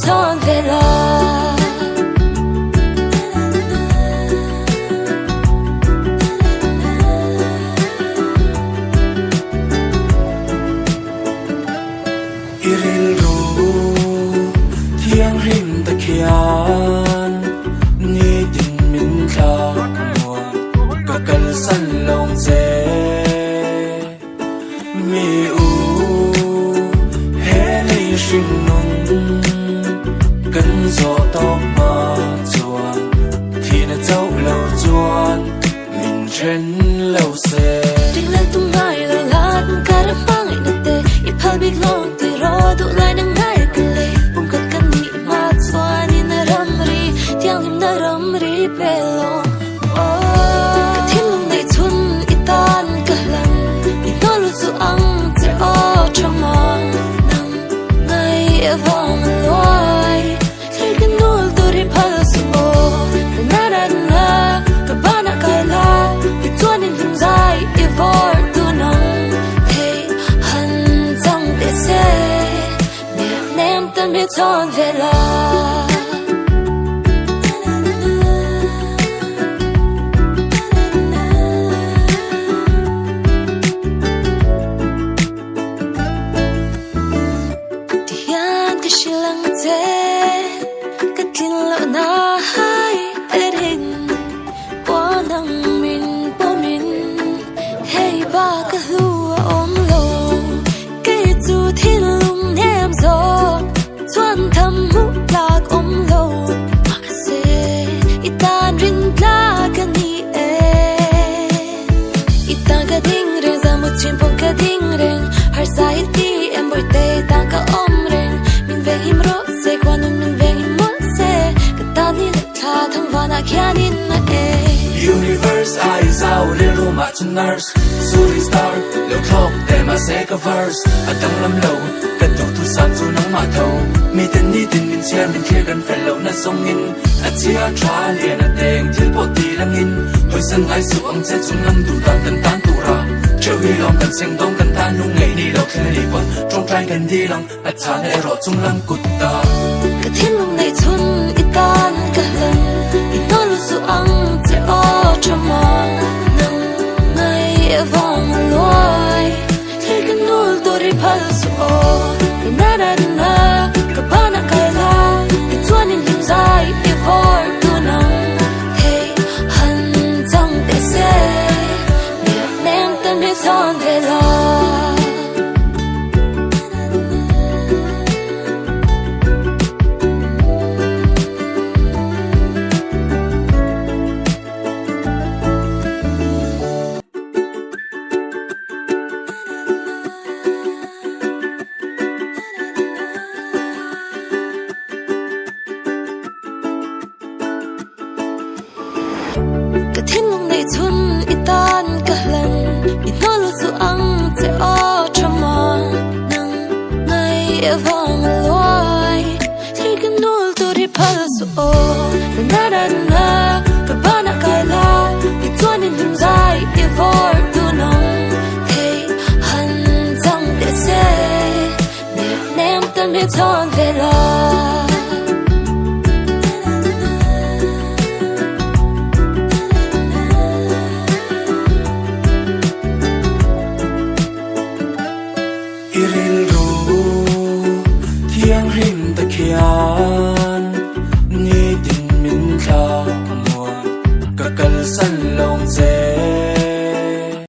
ทอนเวลาริมตะเคียนนี่ดินมินคลามัวก็กันสั้นลงเจมีอูเฮลิชิมนุนกันโซตอกมาจวนที่น่ะเจ้าเหล่าจวนมินเทรนเหล่าเซดึงเลิกตุ้งไงเราลาดการะปังไอ้นักเตะอีพัลบิกลงที่รอดูไลนังไงกันเลยปุ่มกัดกันนี่มาสวานี่น่ารำรีเที่ยงหิมน่ารำรีเปลงโอ้กะทิลงในทุนอีตานกะลันอีโนลุจูอังเจอทรมานนังไงเอวังลอยเธอกันนูลตัวริพัลสุโอนานานา Kabana kaila Ituanin himzai Ivor tunang Hey Han zang dese Nia nem tan mi ton vela Diyan ka silang te Katin lo na hai Erin Wanang min po min Hey ba ka hua om lo Kay tu thiên lung nem zo Tuan thầm mu lạc om lo Makase Itan rin la ka ni e Itan ka ding ring Za mu chin pong ka ding ring Har sa iti em boy te Tan ka om ring Min veng him ro se Kwa nun min veng him mo se Ka ni la tha thang vana kya nin na e Universe eyes out little much nurse Suri star Liu clock Them a say a verse Atang lam low Kan tu tu sam su nang ma thâu Mi tên ni tin min share min clearกัน fellow na song in A chia tra liền a teng Thil po ti lang in Hoi sang ai su ang che chung lam tu tan tan tan tu ra Treo hi long kan seng dong kan tan nung ngày ni lau khen li quan Trong trai kan di lang A cha le ro chung lam kut ta Ka thiên lung nei chun itan ka lan Ito lu su ang che o trama Nang ngay vang loy Thil kan nul to ri phal su o Na na na Kabana kaila Ituanin himzai Ivor tunang Hey Han zang dese Nia nem tan mi ton vela Ka thiên lung nei chun itan ka lan Ino lu zu ang che o trama Nang ngay vang loy Thil kan nul tu ri phal su o Na na na Kabana kaila Ituanin himzai Ivor tunang Hey Han zang dese Nia nem tan mi ton vela Iril ru Thiang rim ta khian Ni din min kha muan Ka kal san long che